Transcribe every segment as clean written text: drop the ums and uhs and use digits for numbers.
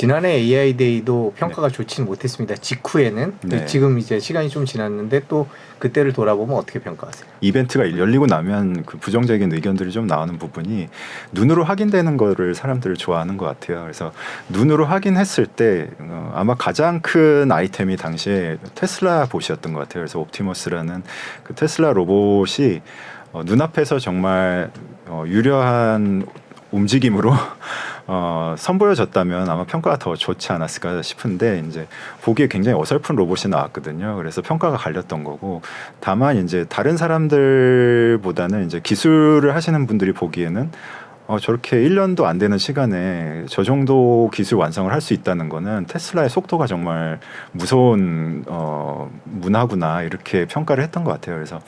지난해 AI 데이도 평가가 네. 좋지는 못했습니다. 직후에는 네. 지금 이제 시간이 좀 지났는데 또 그때를 돌아보면 어떻게 평가하세요? 이벤트가 열리고 나면 그 부정적인 의견들이 좀 나오는 부분이 눈으로 확인되는 거를 사람들이 좋아하는 것 같아요. 그래서 눈으로 확인했을 때 아마 가장 큰 아이템이 당시에 테슬라 봇이었던 것 같아요. 그래서 옵티머스라는 그 테슬라 로봇이 눈앞에서 정말 유려한 움직임으로 선보여졌다면 아마 평가가 더 좋지 않았을까 싶은데 이제 보기에 굉장히 어설픈 로봇이 나왔거든요. 그래서 평가가 갈렸던 거고 다만 이제 다른 사람들보다는 이제 기술을 하시는 분들이 보기에는 저렇게 1년도 안 되는 시간에 저 정도 기술 완성을 할 수 있다는 거는 테슬라의 속도가 정말 무서운 문화구나 이렇게 평가를 했던 것 같아요. 그래서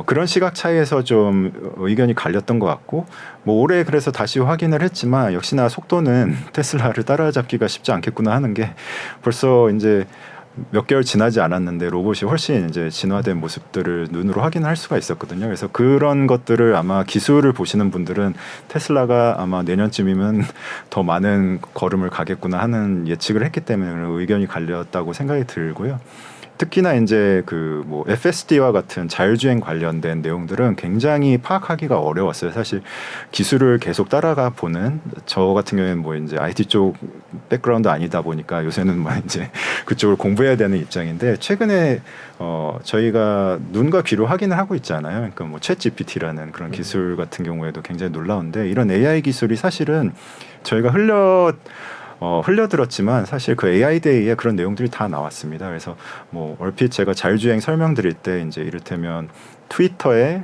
그런 시각 차이에서 좀 의견이 갈렸던 것 같고 뭐 올해 그래서 다시 확인을 했지만 역시나 속도는 테슬라를 따라잡기가 쉽지 않겠구나 하는 게 벌써 이제 몇 개월 지나지 않았는데 로봇이 훨씬 이제 진화된 모습들을 눈으로 확인할 수가 있었거든요. 그래서 그런 것들을 아마 기술을 보시는 분들은 테슬라가 아마 내년쯤이면 더 많은 걸음을 가겠구나 하는 예측을 했기 때문에 의견이 갈렸다고 생각이 들고요. 특히나 이제 그 뭐 FSD와 같은 자율주행 관련된 내용들은 굉장히 파악하기가 어려웠어요. 사실 기술을 계속 따라가 보는 저 같은 경우에는 뭐 이제 IT 쪽 백그라운드 아니다 보니까 요새는 뭐 이제 그쪽을 공부해야 되는 입장인데 최근에 저희가 눈과 귀로 확인을 하고 있잖아요. 그러니까 뭐 챗GPT라는 그런 기술 같은 경우에도 굉장히 놀라운데 이런 AI 기술이 사실은 저희가 흘려들었지만 사실 그 AI 데이에 그런 내용들이 다 나왔습니다. 그래서 뭐 얼핏 제가 자율주행 설명드릴 때 이제 이를테면 트위터에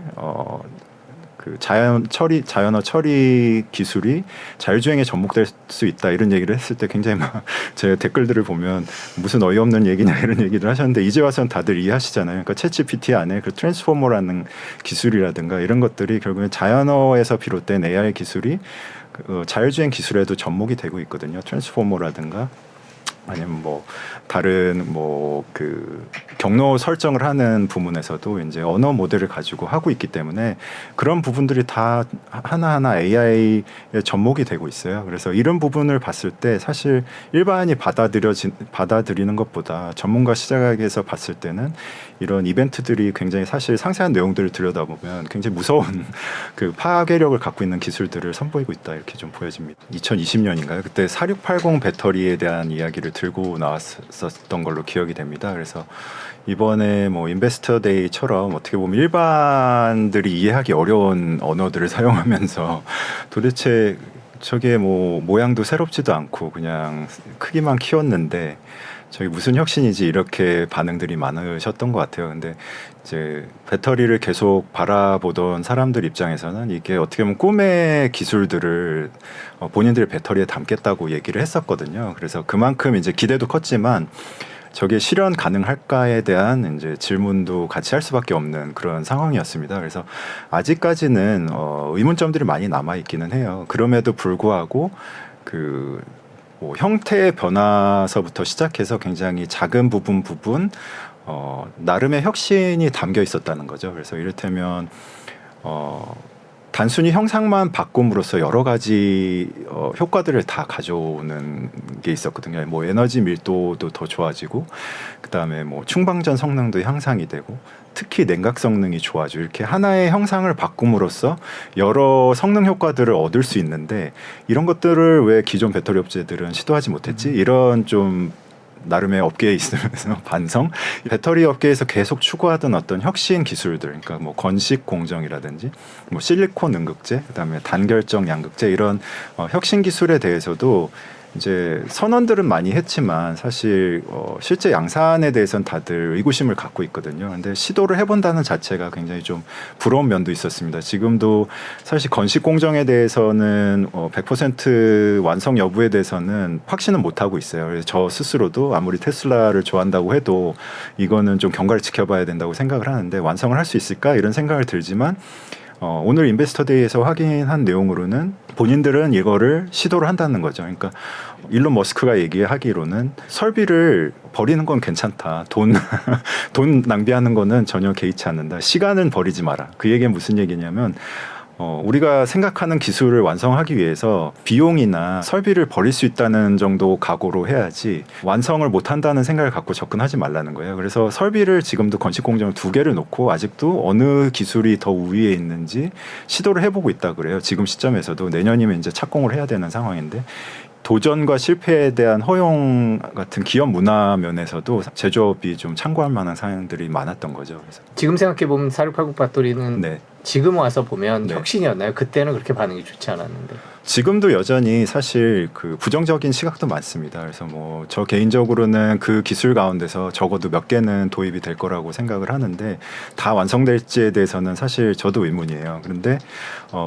그 자연어 처리 기술이 자율주행에 접목될 수 있다 이런 얘기를 했을 때 굉장히 막 제 댓글들을 보면 무슨 어이없는 얘기냐 이런 얘기를 하셨는데 이제 와서는 다들 이해하시잖아요. 그러니까 챗GPT 안에 그 트랜스포머라는 기술이라든가 이런 것들이 결국엔 자연어에서 비롯된 AI 기술이 자율주행 기술에도 접목이 되고 있거든요. 트랜스포머라든가 아니면 뭐 다른 뭐 그 경로 설정을 하는 부분에서도 이제 언어 모델을 가지고 하고 있기 때문에 그런 부분들이 다 하나하나 AI에 접목이 되고 있어요. 그래서 이런 부분을 봤을 때 사실 일반인이 받아들이는 것보다 전문가 시작에서 봤을 때는 이런 이벤트들이 굉장히 사실 상세한 내용들을 들여다보면 굉장히 무서운 그 파괴력을 갖고 있는 기술들을 선보이고 있다 이렇게 좀 보여집니다. 2020년인가요? 그때 4680 배터리에 대한 이야기를 들고 나왔었던 걸로 기억이 됩니다. 그래서 이번에 뭐 인베스터 데이처럼 어떻게 보면 일반들이 이해하기 어려운 언어들을 사용하면서 도대체 저게 뭐 모양도 새롭지도 않고 그냥 크기만 키웠는데 저게 무슨 혁신이지 이렇게 반응들이 많으셨던 것 같아요. 근데 이제 배터리를 계속 바라보던 사람들 입장에서는 이게 어떻게 보면 꿈의 기술들을 본인들의 배터리에 담겠다고 얘기를 했었거든요. 그래서 그만큼 이제 기대도 컸지만 저게 실현 가능할까에 대한 이제 질문도 같이 할 수밖에 없는 그런 상황이었습니다. 그래서 아직까지는 의문점들이 많이 남아 있기는 해요. 그럼에도 불구하고 그 뭐 형태의 변화서부터 시작해서 굉장히 작은 부분 나름의 혁신이 담겨 있었다는 거죠. 그래서 이를테면 단순히 형상만 바꿈으로써 여러 가지 효과들을 다 가져오는 게 있었거든요. 뭐 에너지 밀도도 더 좋아지고, 그다음에 뭐 충방전 성능도 향상이 되고, 특히 냉각 성능이 좋아지고 이렇게 하나의 형상을 바꿈으로써 여러 성능 효과들을 얻을 수 있는데 이런 것들을 왜 기존 배터리 업체들은 시도하지 못했지? 이런 좀 나름의 업계에 있으면서 반성. 배터리 업계에서 계속 추구하던 어떤 혁신 기술들, 그러니까 뭐 건식 공정이라든지 뭐 실리콘 응급제, 그다음에 단결정 양극재 이런 혁신 기술에 대해서도 이제 선언들은 많이 했지만 사실 실제 양산에 대해서는 다들 의구심을 갖고 있거든요. 근데 시도를 해본다는 자체가 굉장히 좀 부러운 면도 있었습니다. 지금도 사실 건식 공정에 대해서는 100% 완성 여부에 대해서는 확신은 못 하고 있어요. 그래서 저 스스로도 아무리 테슬라를 좋아한다고 해도 이거는 좀 경과를 지켜봐야 된다고 생각을 하는데 완성을 할 수 있을까 이런 생각을 들지만 오늘 인베스터 데이에서 확인한 내용으로는 본인들은 이거를 시도를 한다는 거죠. 그러니까 일론 머스크가 얘기하기로는 설비를 버리는 건 괜찮다. 돈 낭비하는 거는 전혀 개의치 않는다. 시간은 버리지 마라. 그 얘기는 무슨 얘기냐면 우리가 생각하는 기술을 완성하기 위해서 비용이나 설비를 버릴 수 있다는 정도 각오로 해야지 완성을 못한다는 생각을 갖고 접근하지 말라는 거예요. 그래서 설비를 지금도 건식공정을 2개를 놓고 아직도 어느 기술이 더 우위에 있는지 시도를 해보고 있다 그래요. 지금 시점에서도 내년이면 이제 착공을 해야 되는 상황인데 도전과 실패에 대한 허용 같은 기업 문화 면에서도 제조업이 좀 참고할 만한 사항들이 많았던 거죠. 그래서 지금 생각해보면 4680 배터리는 네. 지금 와서 보면 네. 혁신이었나요? 그때는 그렇게 반응이 좋지 않았는데. 지금도 여전히 사실 그 부정적인 시각도 많습니다. 그래서 뭐 저 개인적으로는 그 기술 가운데서 적어도 몇 개는 도입이 될 거라고 생각을 하는데 다 완성될지에 대해서는 사실 저도 의문이에요. 그런데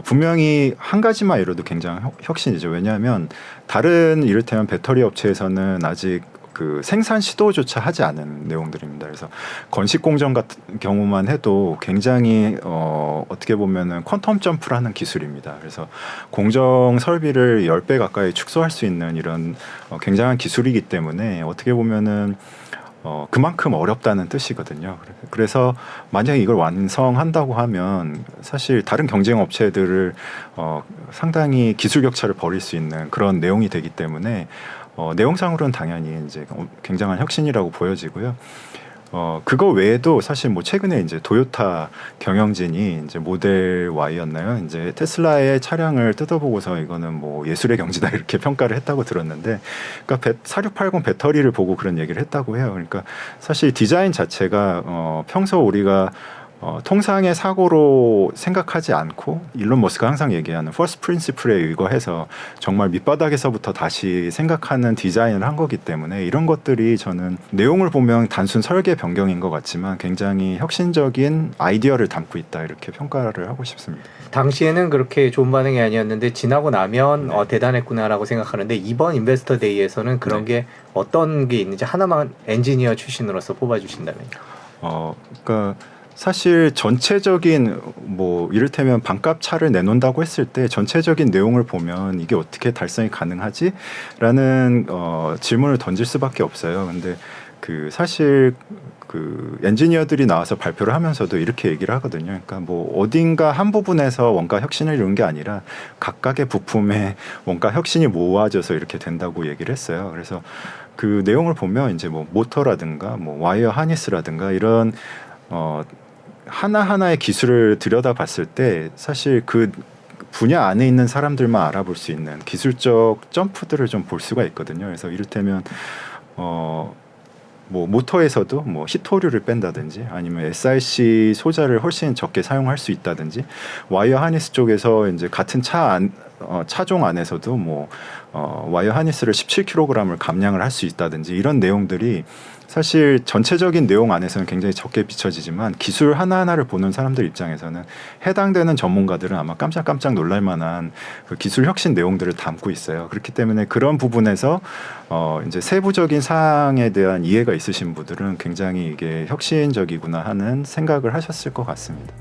분명히 한 가지만 이뤄도 굉장히 혁신이죠. 왜냐하면 다른 이를테면 배터리 업체에서는 아직 그 생산 시도조차 하지 않은 내용들입니다. 그래서 건식 공정 같은 경우만 해도 굉장히 어떻게 보면은 퀀텀 점프를 하는 기술입니다. 그래서 공정 설비를 10배 가까이 축소할 수 있는 이런 굉장한 기술이기 때문에 어떻게 보면은 그만큼 어렵다는 뜻이거든요. 그래서 만약에 이걸 완성한다고 하면 사실 다른 경쟁 업체들을 상당히 기술 격차를 벌일 수 있는 그런 내용이 되기 때문에 내용상으로는 당연히 이제 굉장한 혁신이라고 보여지고요. 그거 외에도 사실 뭐 최근에 이제 도요타 경영진이 이제 모델 Y였나요? 이제 테슬라의 차량을 뜯어보고서 이거는 뭐 예술의 경지다 이렇게 평가를 했다고 들었는데, 그러니까 4680 배터리를 보고 그런 얘기를 했다고 해요. 그러니까 사실 디자인 자체가 평소 우리가 통상의 사고로 생각하지 않고 일론 머스크가 항상 얘기하는 퍼스트 프린시플에 의거해서 정말 밑바닥에서부터 다시 생각하는 디자인을 한 거기 때문에 이런 것들이 저는 내용을 보면 단순 설계 변경인 것 같지만 굉장히 혁신적인 아이디어를 담고 있다 이렇게 평가를 하고 싶습니다. 당시에는 그렇게 좋은 반응이 아니었는데 지나고 나면 네. 대단했구나라고 생각하는데 이번 인베스터 데이에서는 그런 게 어떤 게 있는지 하나만 엔지니어 출신으로서 뽑아주신다면. 그러니까 사실 전체적인 뭐 이를테면 반값 차를 내놓는다고 했을 때 전체적인 내용을 보면 이게 어떻게 달성이 가능하지라는 질문을 던질 수밖에 없어요. 근데 그 사실 그 엔지니어들이 나와서 발표를 하면서도 이렇게 얘기를 하거든요. 그러니까 뭐 어딘가 한 부분에서 원가 혁신을 이룬 게 아니라 각각의 부품에 원가 혁신이 모아져서 이렇게 된다고 얘기를 했어요. 그래서 그 내용을 보면 이제 뭐 모터라든가 뭐 와이어 하니스라든가 이런 하나하나의 기술을 들여다봤을 때 사실 그 분야 안에 있는 사람들만 알아볼 수 있는 기술적 점프들을 좀 볼 수가 있거든요. 그래서 이를테면 뭐 모터에서도 뭐 히토류를 뺀다든지 아니면 SiC 소자를 훨씬 적게 사용할 수 있다든지 와이어 하니스 쪽에서 이제 같은 차종 안에서도 뭐 와이어 하니스를 17kg을 감량을 할 수 있다든지 이런 내용들이 사실 전체적인 내용 안에서는 굉장히 적게 비춰지지만 기술 하나하나를 보는 사람들 입장에서는 해당되는 전문가들은 아마 깜짝깜짝 놀랄 만한 그 기술 혁신 내용들을 담고 있어요. 그렇기 때문에 그런 부분에서 이제 세부적인 사항에 대한 이해가 있으신 분들은 굉장히 이게 혁신적이구나 하는 생각을 하셨을 것 같습니다.